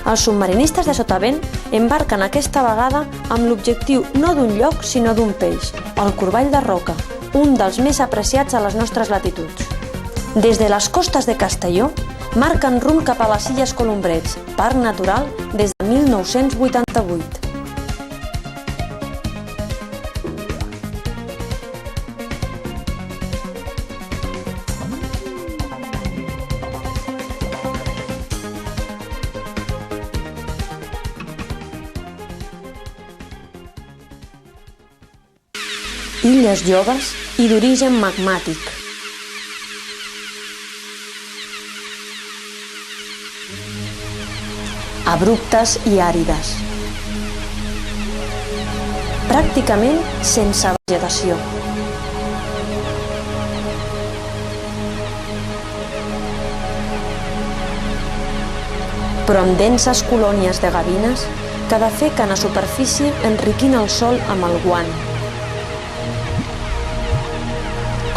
Els submarinistes de sotavent embarquen aquesta vegada amb l'objectiu no d'un lloc, sinó d'un peix, el corball de roca, un dels més apreciats a les nostres latituds. Des de les costes de Castelló, marquen rumb cap a les Illes Colombrets, parc natural des de 1988. Illes joves i d'origen magmàtic. Abruptes i àrides. Pràcticament sense vegetació. Però amb denses colònies de gavines que defequen a superfície enriquint el sòl amb el guant.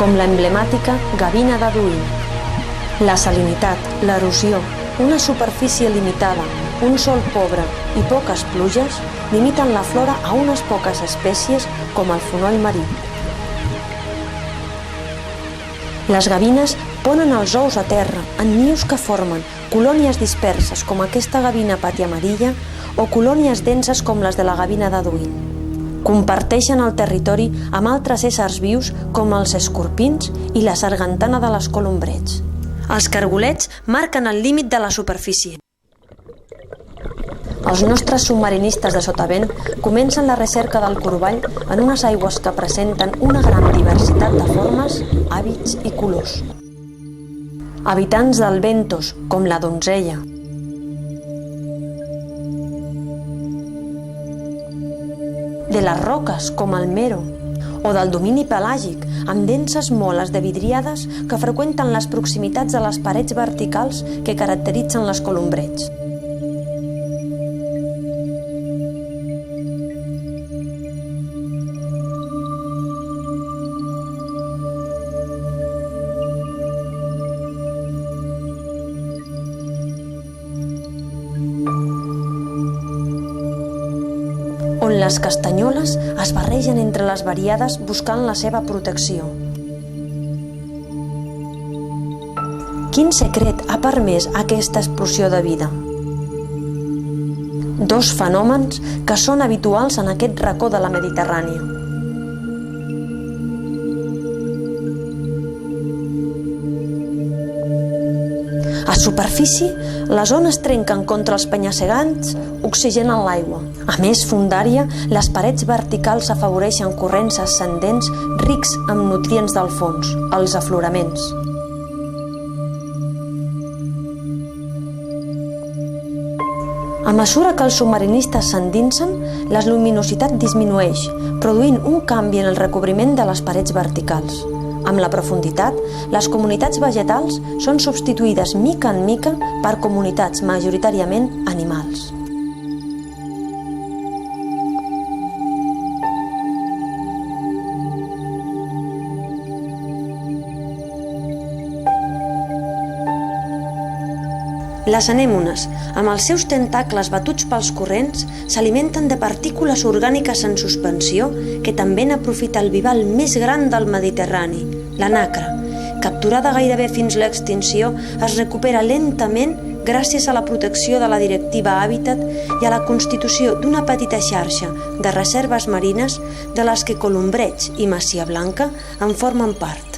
Com l'emblemàtica gavina de Duin. La salinitat, l'erosió, una superfície limitada, un sòl pobre i poques pluges limiten la flora a unes poques espècies com el fonoll marí. Les gavines ponen els ous a terra en nius que formen colònies disperses com aquesta gavina pati amarilla o colònies denses com les de la gavina de Duin. Comparteixen el territori amb altres éssers vius com els escorpins i la sargantana de les colombrets. Els cargolets marquen el límit de la superfície. Els nostres submarinistes de sotavent comencen la recerca del corball en unes aigües que presenten una gran diversitat de formes, hàbits i colors. Habitants del bentos, com la donzella. De les roques, com el mero, o del domini pelàgic, amb denses moles de vidriades que freqüenten les proximitats de les parets verticals que caracteritzen les colombrets. On les castanyoles es barregen entre les variades buscant la seva protecció. Quin secret ha permès aquesta explosió de vida? Dos fenòmens que són habituals en aquest racó de la Mediterrània. A superfície, les ones trenquen contra els penya-segats, oxigenen l'aigua. A més fondària, les parets verticals afavoreixen corrents ascendents rics amb nutrients del fons, els afloraments. A mesura que els submarinistes s'endinsen, la luminositat disminueix, produint un canvi en el recobriment de les parets verticals. Amb la profunditat, les comunitats vegetals són substituïdes mica en mica per comunitats majoritàriament animals. Les anèmones, amb els seus tentacles batuts pels corrents, s'alimenten de partícules orgàniques en suspensió que també n'aprofita el bival més gran del Mediterrani, la nacra. Capturada gairebé fins l'extinció, es recupera lentament gràcies a la protecció de la Directiva Hàbitat i a la constitució d'una petita xarxa de reserves marines de les que Colombrets i Masia Blanca en formen part.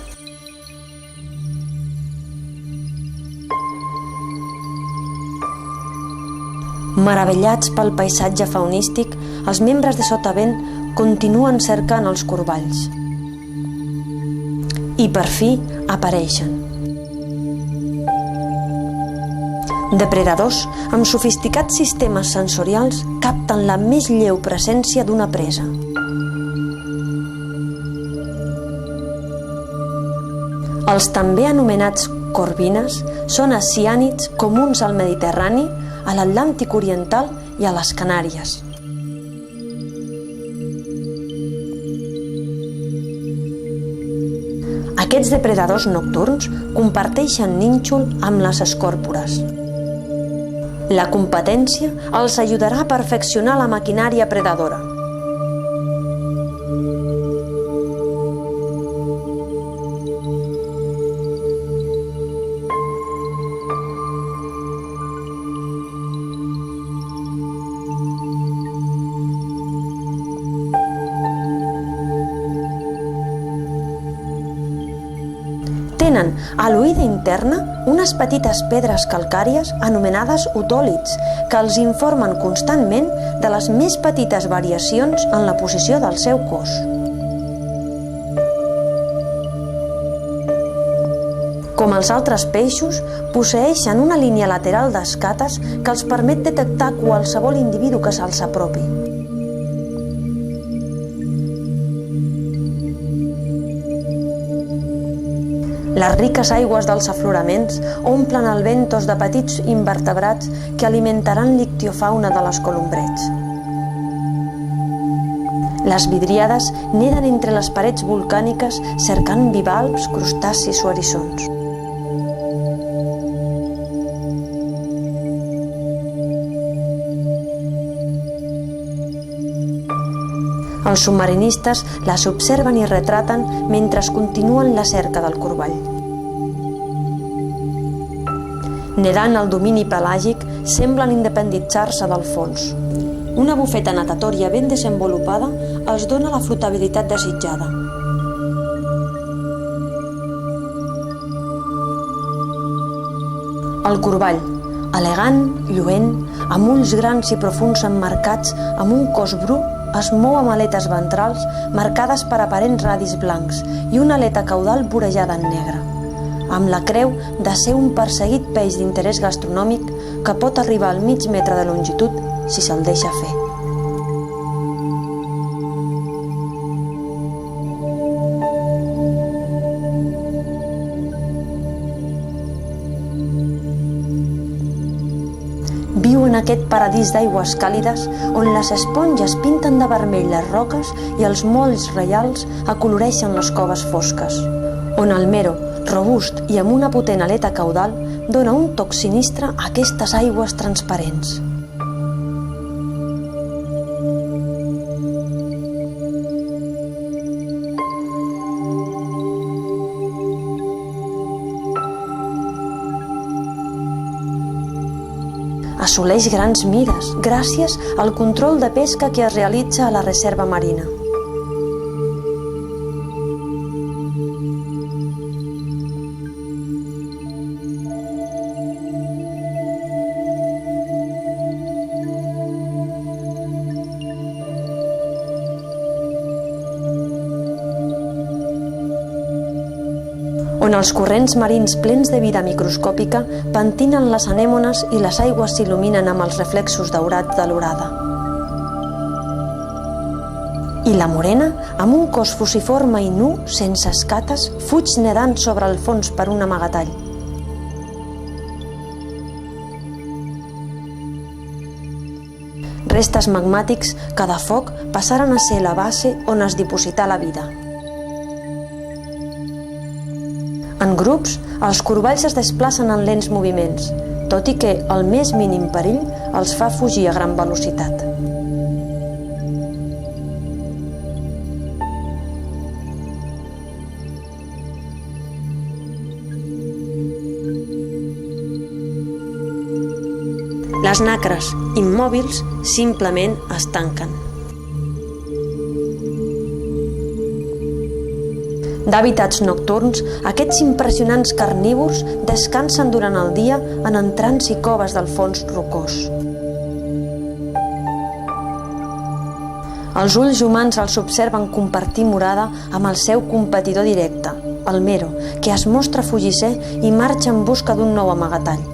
Meravellats pel paisatge faunístic, els membres de Sotavent continuen cercant els corballs. I per fi apareixen. Depredadors amb sofisticats sistemes sensorials capten la més lleu presència d'una presa. Els també anomenats corvines són ciànids comuns al Mediterrani, a l'Atlàntic Oriental i a les Canàries. Aquests depredadors nocturns comparteixen nínxol amb les escòrpores. La competència els ajudarà a perfeccionar la maquinària predadora. Tenen a l'oïda interna unes petites pedres calcàries anomenades otòlits que els informen constantment de les més petites variacions en la posició del seu cos. Com els altres peixos, posseeixen una línia lateral d'escates que els permet detectar qualsevol individu que se'ls apropi. Les riques aigües dels afloraments omplen el ventos de petits invertebrats que alimentaran l'ictiofauna de les columbrets. Les vidriades neden entre les parets volcàniques cercant bivalves, crustacis o eriçons. Els submarinistes les observen i retraten mentre continuen la cerca del corball. Nedant al domini pelàgic, semblen independitzar-se del fons. Una bufeta natatòria ben desenvolupada els dona la flotabilitat desitjada. El corball, elegant, lluent, amb ulls grans i profunds emmarcats, amb un cos bru, es mou amb aletes ventrals marcades per aparents radis blancs i una aleta caudal vorejada en negre, amb la creu de ser un perseguit peix d'interès gastronòmic que pot arribar al mig metre de longitud si se'l deixa fer. Viu en aquest paradís d'aigües càlides on les esponges pinten de vermell les roques i els molls reials acoloreixen les coves fosques, on el mero, robust i amb una potent aleta caudal, dona un toc sinistre a aquestes aigües transparents. Assoleix grans mides gràcies al control de pesca que es realitza a la reserva marina. On els corrents marins plens de vida microscòpica pentinen les anèmones i les aigües s'il·luminen amb els reflexos daurats de l'orada. I la morena, amb un cos fusiforme i nu, sense escates, fuig nedant sobre el fons per un amagatall. Restes magmàtics que de foc passaren a ser la base on es diposità la vida. En grups, els corballs es desplacen en lents moviments, tot i que el més mínim perill els fa fugir a gran velocitat. Les nacres, immòbils, simplement es tanquen. D'hàbitats nocturns, aquests impressionants carnívors descansen durant el dia en entrants i coves del fons rocós. Els ulls humans els observen compartir morada amb el seu competidor directe, el mero, que es mostra fugisser i marxa en busca d'un nou amagatall.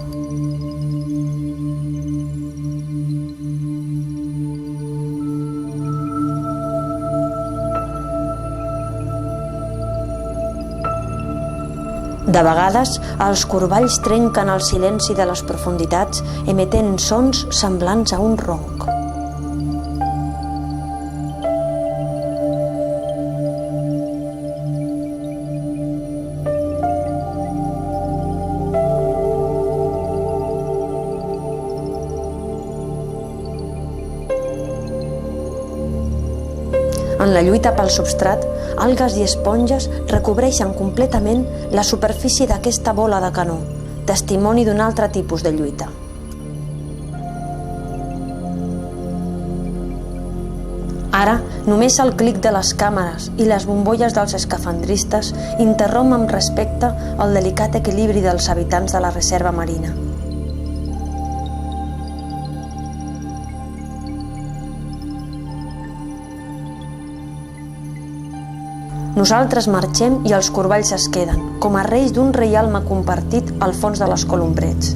De vegades, els corballs trenquen el silenci de les profunditats emetent sons semblants a un ronc. En la lluita pel substrat, algues i esponges recobreixen completament la superfície d'aquesta bola de canó, testimoni d'un altre tipus de lluita. Ara, només el clic de les càmeres i les bombolles dels escafandristes interromp amb respecte el delicat equilibri dels habitants de la reserva marina. Nosaltres marxem i els corballs es queden, com a reis d'un reialme compartit al fons de les columbrets.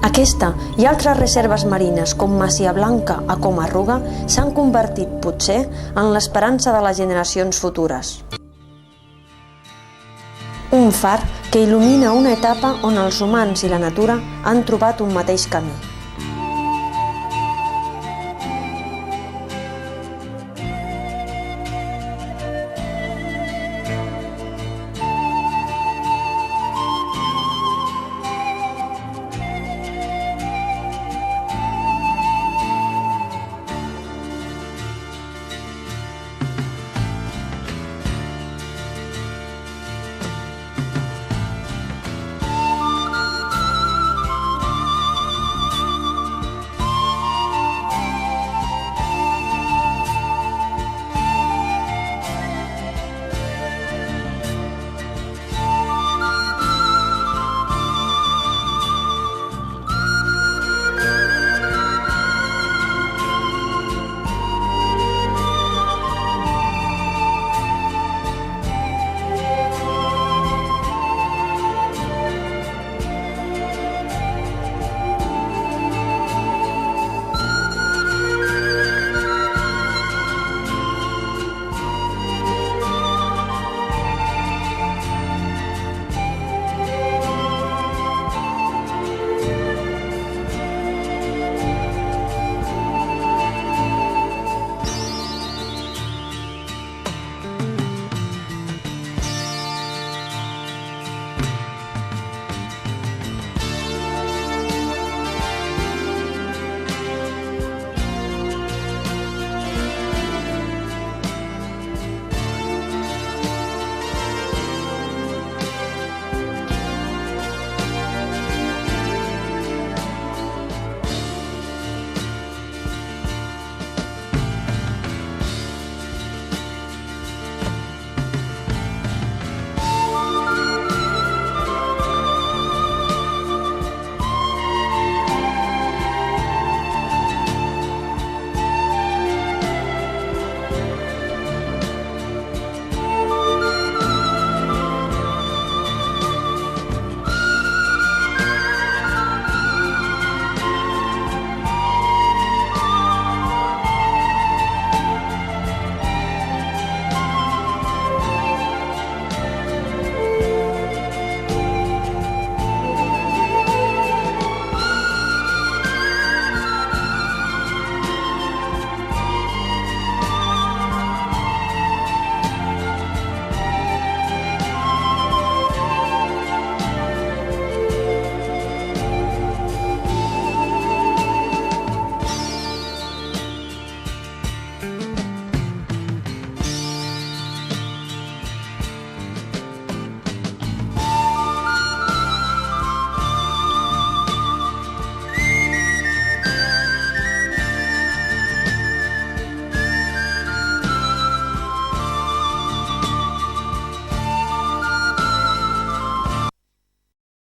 Aquesta i altres reserves marines com Masia Blanca o com Arruga s'han convertit, potser, en l'esperança de les generacions futures. Un far que il·lumina una etapa on els humans i la natura han trobat un mateix camí.